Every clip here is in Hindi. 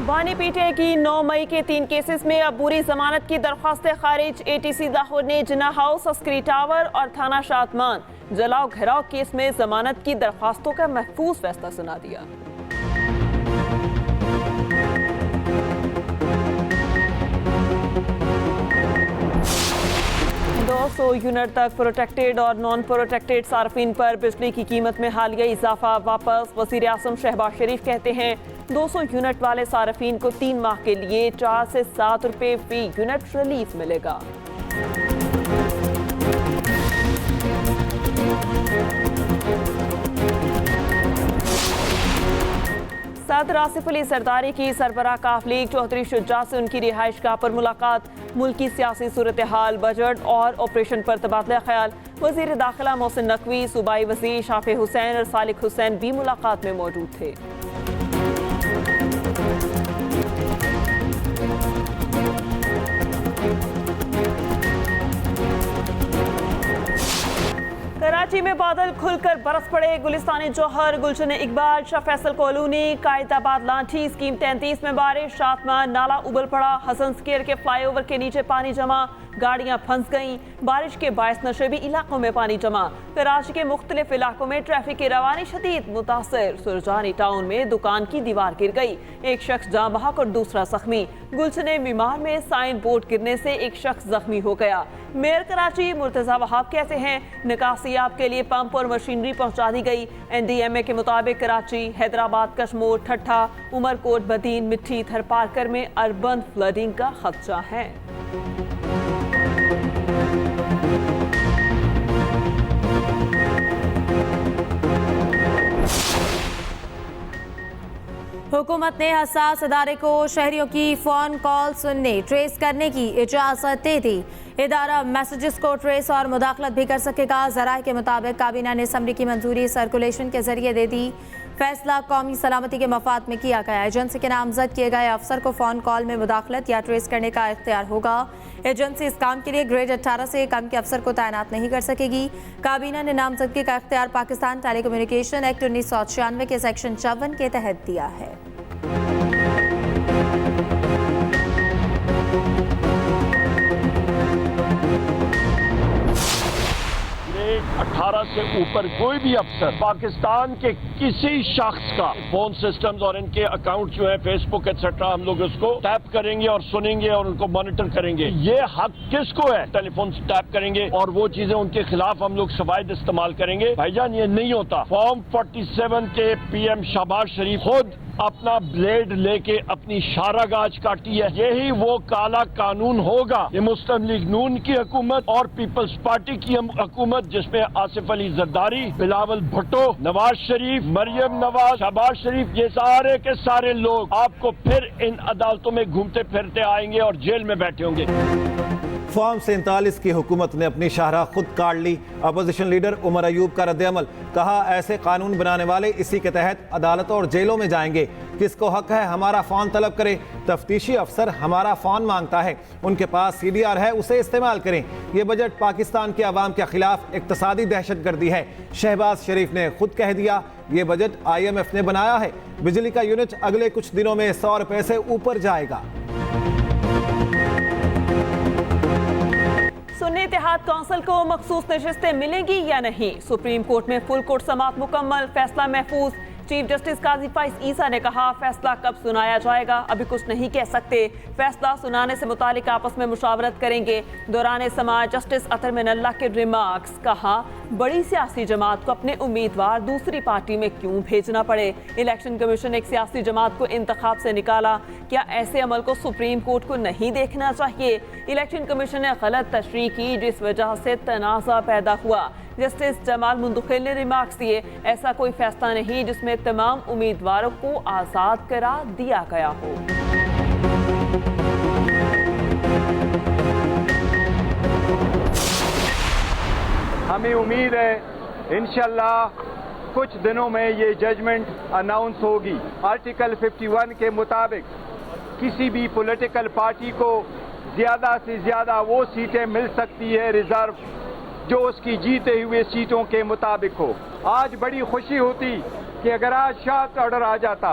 बानी पीटीआई की 9 मई के 3 केसेस में अबूरी जमानत की दरख्वास्तें खारिज। एटीसी लाहौर ने जिन्ना हाउस, अस्करी टावर और थाना शादमान जलाओ घेराव केस में जमानत की दरख्वास्तों का महफूज फैसला सुना दिया। यूनिट तक प्रोटेक्टेड और नॉन प्रोटेक्टेड सार्फिन पर बिजली की कीमत में हालिया इजाफा वापस। वज़ीर आज़म शहबाज शरीफ कहते हैं 200 यूनिट वाले सार्फिन को 3 माह के लिए 4 से 7 रुपए फी यूनिट रिलीफ मिलेगा। सदर आसिफ अली सरदारी की सरबराह काफ लीग चौधरी शुजा से उनकी रिहाइश गाह पर मुलाकात। मुल्क की सियासी सूरत हाल, बजट और ऑपरेशन पर तबादला ख्याल। वजीर दाखिला मोहसिन नकवी, सूबाई वजीर शाफी हुसैन और सालिक हुसैन भी मुलाकात में मौजूद थे। कराची में बादल खुलकर बरस पड़े। गुलिस्तानी जौहर, गुलशन इकबाल, शाह फैसल कॉलोनी, कायदाबाद लाठी स्कीम 33 में बारिश। शातमा नाला उबल पड़ा। हसन स्केयर के फ्लाईओवर के नीचे पानी जमा, गाड़ियां फंस गईं। बारिश के बायस नशेबी इलाकों में पानी जमा। कराची के मुख्तलिफ इलाकों में ट्रैफिक की रवानी शदीद मुतासर। सुरजानी टाउन में दुकान की दीवार गिर गई, एक शख्स जाँ बहक और दूसरा जख्मी। गुलशन मीमार में साइन बोर्ड गिरने से एक शख्स जख्मी हो गया। मेयर कराची मुर्तजा वहाब कहते हैं निकासियाब के लिए पंप और मशीनरी पहुंचा दी गई। NDMA के मुताबिक कराची, हैदराबाद, कश्मोर, ठट्ठा, उमरकोट, बदीन, मिट्टी, थरपारकर में अर्बन फ्लडिंग का खदशा है। हुकूमत ने हसास इदारे को शहरियों की फ़ोन कॉल सुनने, ट्रेस करने की इजाज़त दे दी। इदारा मैसेजेस को ट्रेस और मुदाखलत भी कर सकेगा। ज़राए के मुताबिक काबीना ने असम्बली की मंजूरी सर्कुलेशन के जरिए दे दी। फैसला कौमी सलामती के मफाद में किया गया। एजेंसी के नामजद किए गए अफसर को फ़ोन कॉल में मुदाखलत या ट्रेस करने का इख्तियार होगा। एजेंसी इस काम के लिए ग्रेड 18 से कम के अफसर को तैनात नहीं कर सकेगी। काबीना ने नामजदगी का इख्तियार पाकिस्तान टेलीकम्युनिकेशन एक्ट 1996 के सेक्शन 54 के तहत दिया है। 18 से ऊपर कोई भी अफसर पाकिस्तान के किसी शख्स का फोन सिस्टम्स और इनके अकाउंट जो है फेसबुक एक्सेट्रा, हम लोग उसको टैप करेंगे और सुनेंगे और उनको मॉनिटर करेंगे। ये हक किसको है? टेलीफोन से टैप करेंगे और वो चीजें उनके खिलाफ हम लोग शवाहिद इस्तेमाल करेंगे। भाईजान ये नहीं होता। फॉर्म 47 के PM शहबाज शरीफ खुद अपना ब्लेड लेके अपनी शारागाज काटी है। यही वो काला कानून होगा। ये मुस्लिम लीग नून की हुकूमत और पीपल्स पार्टी की हुकूमत, जिसमें आसिफ अली जरदारी, बिलावल भुट्टो, नवाज शरीफ, मरियम नवाज, शहबाज शरीफ, ये सारे के सारे लोग आपको फिर इन अदालतों में घूमते फिरते आएंगे और जेल में बैठे होंगे। फॉर्म 47 की हुकूमत ने अपनी शाहराह खुद काट ली। अपोजिशन लीडर उमर अयूब का रद्द-ए-अमल, कहा ऐसे कानून बनाने वाले इसी के तहत अदालतों और जेलों में जाएंगे। किसको हक है हमारा फ़ोन तलब करे? तफ्तीशी अफसर हमारा फ़ोन मांगता है, उनके पास CDR है, उसे इस्तेमाल करें। ये बजट पाकिस्तान के अवाम के खिलाफ इक्तसादी दहशतगर्दी है। शहबाज शरीफ ने खुद कह दिया ये बजट IMF ने बनाया है। बिजली का यूनिट अगले कुछ दिनों में 100 रुपए से ऊपर जाएगा। सुन्नी इत्तेहाद कौंसिल को मखसूस नशिस्तें मिलेंगी या नहीं? सुप्रीम कोर्ट में फुल कोर्ट समाअत मुकम्मल, फैसला महफूज। चीफ जस्टिस काजी फाइज ईसा ने कहा फैसला कब सुनाया जाएगा अभी कुछ नहीं कह सकते। फैसला सुनाने से मुतालिक आपस में मुशावरत करेंगे। दौरान समाअत जस्टिस अतर मिनल्ला के रिमार्क्स, कहा बड़ी सियासी जमात को अपने उम्मीदवार दूसरी पार्टी में क्यों भेजना पड़े? इलेक्शन कमीशन एक सियासी जमात को इंतखाब से निकाला, क्या ऐसे अमल को सुप्रीम कोर्ट को नहीं देखना चाहिए? इलेक्शन कमीशन ने गलत तशरीह की जिस वजह से तनाज़ा पैदा हुआ। जस्टिस जमाल मुंदखिल ने रिमार्क्स दिए ऐसा कोई फैसला नहीं जिसमें तमाम उम्मीदवारों को आज़ाद करार दिया गया हो। हमें उम्मीद है इंशाल्लाह कुछ दिनों में ये जजमेंट अनाउंस होगी। आर्टिकल 51 के मुताबिक किसी भी पॉलिटिकल पार्टी को ज़्यादा से ज़्यादा वो सीटें मिल सकती है रिजर्व जो उसकी जीते हुए सीटों के मुताबिक हो। आज बड़ी खुशी होती कि अगर आज शार्ट ऑर्डर आ जाता,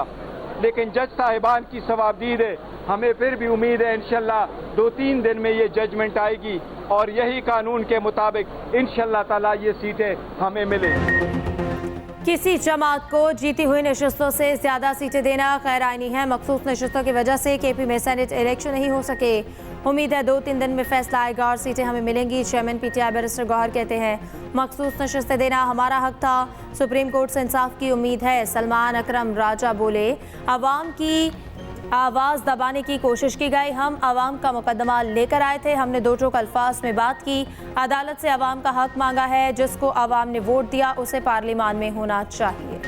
लेकिन जज साहिबान की सवाबदीद है, हमें फिर भी उम्मीद है इंशाल्लाह 2-3 दिन में ये जजमेंट आएगी और यही कानून के मुताबिक इंशाल्लाह ताला ये सीटें हमें मिलेंगी। किसी जमात को जीती हुई नशस्तों से ज्यादा सीटें देना गैर आईनी है। मखसूस नशस्तों की वजह से केपी में सेनेट इलेक्शन नहीं हो सके। उम्मीद है 2-3 दिन में फैसला आएगा और सीटें हमें मिलेंगी। चेयरमैन पीटीआई बैरिस्टर गौहर कहते हैं मखसूस नशस्तें देना हमारा हक था, सुप्रीम कोर्ट से इंसाफ की उम्मीद है। सलमान अकरम राजा बोले अवाम की आवाज़ दबाने की कोशिश की गई, हम आवाम का मुकदमा लेकर आए थे, हमने दो टोक अल्फाज में बात की, अदालत से आवाम का हक मांगा है, जिसको आवाम ने वोट दिया उसे पार्लियामान में होना चाहिए।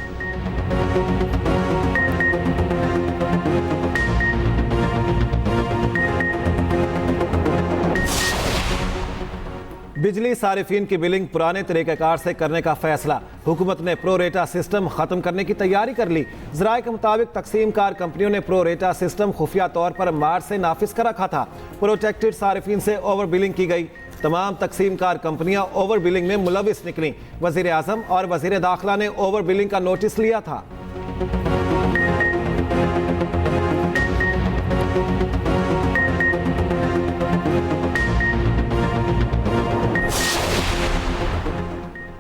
बिजली सारिफीन की बिलिंग पुराने तरीक़ेकार से करने का फैसला। हुकूमत ने प्रो रेटा सिस्टम ख़त्म करने की तैयारी कर ली। ज़राए के मुताबिक तकसीम कार कंपनियों ने प्रो रेटा सिस्टम खुफिया तौर पर मार्च से नाफिज कर रखा था। प्रोटेक्टेड सारिफीन से ओवर बिलिंग की गई। तमाम तकसीम कार कंपनियां ओवर बिलिंग में मुलविस निकली। वज़ीर आज़म और वज़ीर दाखिला ने ओवर बिलिंग का नोटिस लिया था।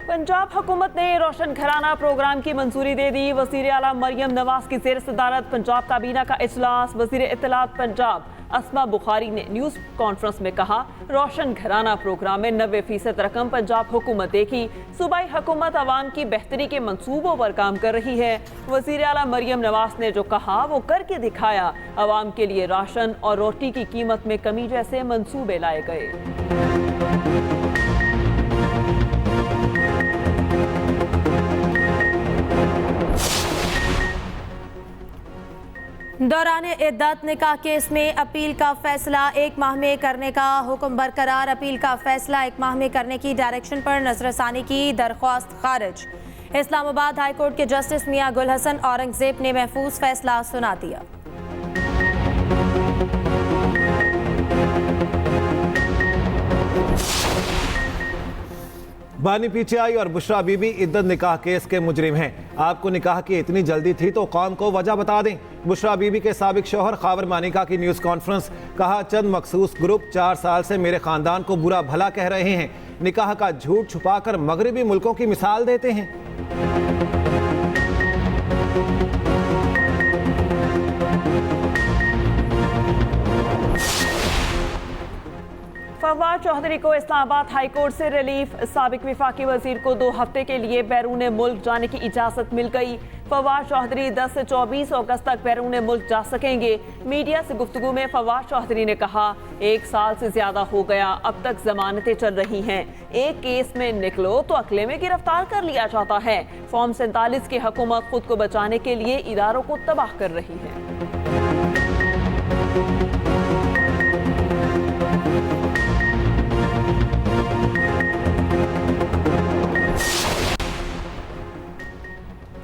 पंजाब हुकूमत ने रोशन घराना प्रोग्राम की मंजूरी दे दी। वज़ीर आला मरियम नवाज की ज़ेर सदारत पंजाब काबीना का इजलास। वज़ीर इत्तलात पंजाब अस्मा बुखारी ने न्यूज़ कॉन्फ्रेंस में कहा रोशन घराना प्रोग्राम में 90% रकम पंजाब हुकूमत देगी। सूबाई हुकूमत आवाम की बेहतरी के मंसूबों पर काम कर रही है। वज़ीर आला मरियम नवाज ने जो कहा वो करके दिखाया। आवाम के लिए राशन और रोटी की कीमत में कमी जैसे मंसूबे लाए गए। दौरान इद्दत निकाह केस में अपील का फैसला 1 माह में करने का हुक्म बरकरार। अपील का फैसला 1 माह में करने की डायरेक्शन पर नजरसानी की दरख्वास्त खारिज। इस्लामाबाद हाई कोर्ट के जस्टिस मियां गुल हसन औरंगजेब ने महफूज फैसला सुना दिया। बानी पीटीआई और बुशरा बीबी इद्दत निकाह केस के मुजरिम हैं। आपको निकाह की इतनी जल्दी थी तो कौम को वजह बता दें। बुशरा बीबी के साबिक शौहर खावर मानिका की न्यूज़ कॉन्फ्रेंस। कहा चंद मखसूस ग्रुप 4 साल से मेरे खानदान को बुरा भला कह रहे हैं। निकाह का झूठ छुपाकर मगरबी मुल्कों की मिसाल देते हैं। फवाद चौधरी को इस्लामाबाद हाई कोर्ट से रिलीफ। साबिक वफाकी वजीर को 2 हफ्ते के लिए बैरून मुल्क जाने की इजाज़त मिल गई। फवाद चौधरी 10 से 24 अगस्त तक बैरून मुल्क जा सकेंगे। मीडिया से गुफ्तगू में फवाद चौधरी ने कहा 1 साल से ज्यादा हो गया, अब तक जमानतें चल रही हैं। एक केस में निकलो तो अगले में गिरफ्तार कर लिया जाता है। फॉर्म 47 की हुकूमत खुद को बचाने के लिए इदारों को तबाह कर रही है।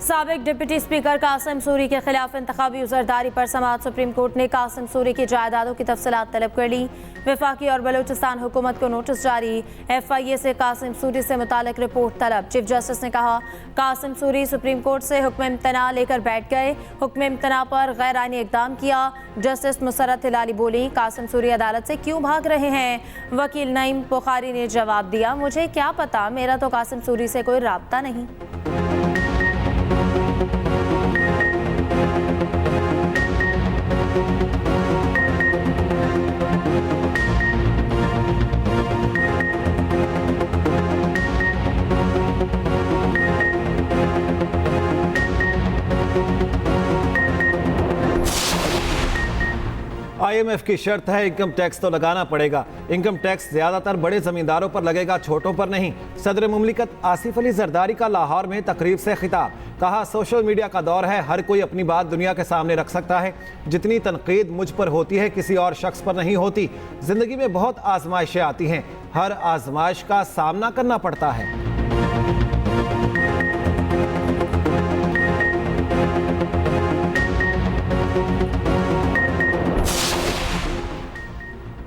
साबिक डिप्टी स्पीकर कासिम सूरी के खिलाफ इंतखाबी उजरदारी पर समाअत। सुप्रीम कोर्ट ने कासिम सूरी की जायदादों की तफसीलात तलब कर ली। वफाकी और बलूचिस्तान हुकूमत को नोटिस जारी। FIA से कासिम सूरी से मुतालिक रिपोर्ट तलब। चीफ जस्टिस ने कहा कासिम सूरी सुप्रीम कोर्ट से हुक्म इम्तना लेकर बैठ गए, हुक्म इम्तना पर गैर आईनी इकदाम किया। जस्टिस मुसरत हिलाली बोली कासिम सूरी अदालत से क्यों भाग रहे हैं। वकील नईम बुखारी ने जवाब दिया मुझे क्या पता, मेरा तो कासिम सूरी से कोई राब्ता नहीं। IMF की शर्त है इनकम टैक्स तो लगाना पड़ेगा। इनकम टैक्स ज्यादातर बड़े जमींदारों पर लगेगा, छोटों पर नहीं। सदर मुमलिकत आसिफ अली जरदारी का लाहौर में तकरीब से खिताब। कहा सोशल मीडिया का दौर है, हर कोई अपनी बात दुनिया के सामने रख सकता है। जितनी तनकीद मुझ पर होती है किसी और शख्स पर नहीं होती। जिंदगी में बहुत आजमाइशें आती हैं, हर आजमाइश का सामना करना पड़ता है।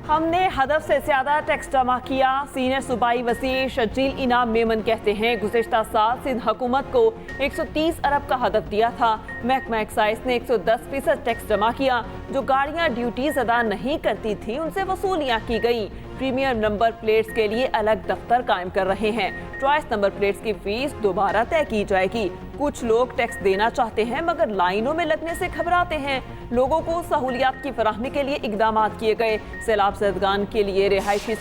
हमने हदफ से ज्यादा टैक्स जमा किया। सीनियर सूबाई वज़ीर शजील इनाम मेमन कहते हैं गुज़िश्ता साल सिंध हुकूमत को 130 अरब का हदफ दिया था। महकमा एक्साइज ने 110% टैक्स जमा किया। जो गाड़ियां ड्यूटीज अदा नहीं करती थी उनसे वसूलियां की गई। प्रीमियम नंबर प्लेट्स के लिए अलग दफ्तर कायम कर रहे हैं। चॉइस नंबर प्लेट्स की फीस दोबारा तय की जाएगी। कुछ लोग टैक्स देना चाहते हैं मगर लाइनों में लगने से घबराते हैं। लोगों को सहूलियात की फराहमी के लिए इकदाम किए गए। सैलाब ज़दगान के लिए रिहायशी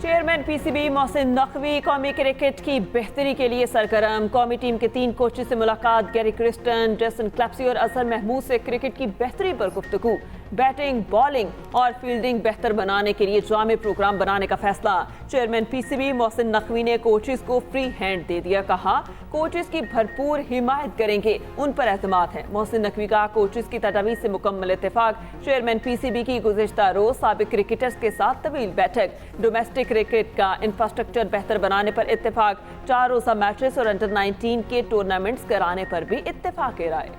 चेयरमैन पीसीबी मोहसिन नकवी कौमी क्रिकेट की बेहतरी के लिए सरगर्म। कौमी टीम के 3 कोचेस से मुलाकात। गैरी क्रिस्टन, जेसन क्लैप्सी और अजहर महमूद से क्रिकेट की बेहतरी पर गुफ्तगू। बैटिंग, बॉलिंग और फील्डिंग बेहतर बनाने के लिए जामे प्रोग्राम बनाने का फैसला। चेयरमैन पीसीबी मोहसिन नकवी ने कोचेस को फ्री हैंड दे दिया। कहा कोचेस की भरपूर हिमायत करेंगे, उन पर एतमाद है। मोहसिन नकवी का कोचेस की तजवीज़ से मुकम्मल इत्तेफाक। चेयरमैन पीसीबी की गुज़िश्ता रोज साबिक क्रिकेटर्स के साथ तवील बैठक। डोमेस्टिक क्रिकेट का इंफ्रास्ट्रक्चर बेहतर बनाने पर इत्तेफाक। 4 रोज़ा मैचेस और अंडर 19 के टूर्नामेंट्स कराने पर भी इत्तेफाक राय।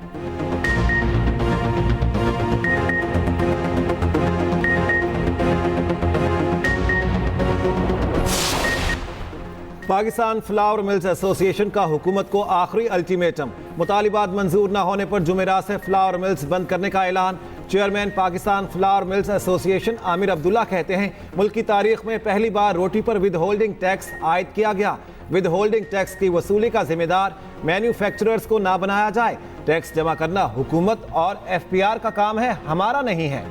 पाकिस्तान फ्लावर मिल्स एसोसिएशन का हुकूमत को आखिरी अल्टीमेटम। मुतालिबात मंजूर न होने पर जुमेरात से फ्लावर मिल्स बंद करने का ऐलान। Chairman Pakistan flower mills association Aamir Abdullah कहते हैं मुल्क की तारीख में पहली बार रोटी पर विद होल्डिंग टैक्स आयद किया गया। विद होल्डिंग टैक्स की वसूली का जिम्मेदार मैन्युफैक्चरर्स को ना बनाया जाए। टैक्स जमा करना हुकूमत और FPR का काम है, हमारा नहीं है।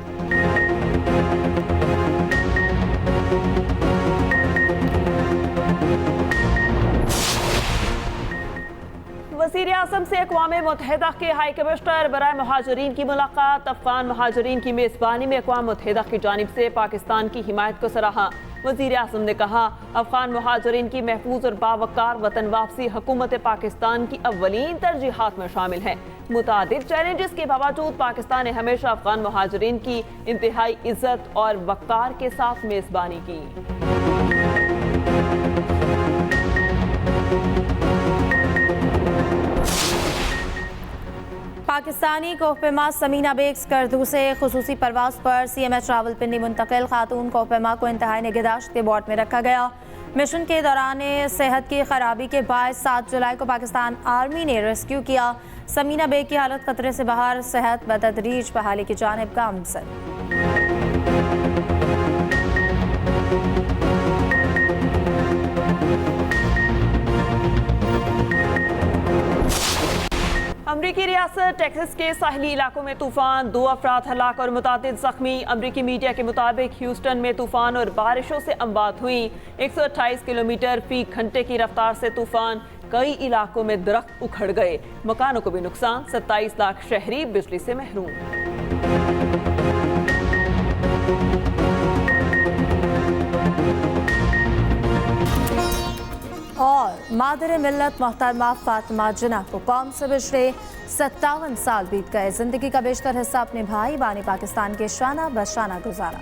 वज़ीर आज़म से अक़वाम मुत्तहिदा के हाई कमिश्नर बराए महाजरीन की मुलाकात। अफ़गान महाजरीन की मेज़बानी में अक़वाम मुत्तहिदा की जानिब से पाकिस्तान की हिमायत को सराहा। वज़ीर आज़म ने कहा अफ़गान महाजरीन की महफूज और बावकार वतन वापसी हुकूमत पाकिस्तान की अव्वलीन तरजीहात में शामिल है। मुतादिद चैलेंजेस के बावजूद पाकिस्तान ने हमेशा अफ़गान महाजरीन की इंतहाई इज़्ज़त और वक़ार के साथ मेज़बानी की। पाकिस्तानी कोहपेमा समीना बेग स्कर्दू से खुसूसी परवाज पर CMH रावलपिंडी मुंतकिल खातून कोहपेमा को इंतहाई निगहदाश्त के बोर्ड में रखा गया। मिशन के दौरान सेहत की खराबी के बाद 7 जुलाई को पाकिस्तान आर्मी ने रेस्क्यू किया। समीना बेग की हालत खतरे से बाहर, सेहत बतदरीज बहाली की जानिब गामज़न। अमरीकी रियासत टेक्सास के साहिली इलाकों में तूफान, 2 अफराद हलाक और मुतादिद जख्मी। अमरीकी मीडिया के मुताबिक ह्यूस्टन में तूफान और बारिशों से अमवात हुई। 128 किलोमीटर फी घंटे की रफ्तार से तूफान, कई इलाकों में दरख्त उखड़ गए, मकानों को भी नुकसान। 27 लाख शहरी बिजली से महरूम। और मादर मिल्लत मोहतरमा फातिमा जिन्ना को कौम से बिछड़े 57 साल बीत गए। जिंदगी का बेशतर हिस्सा अपने भाई बानी पाकिस्तान के शाना बशाना गुजारा।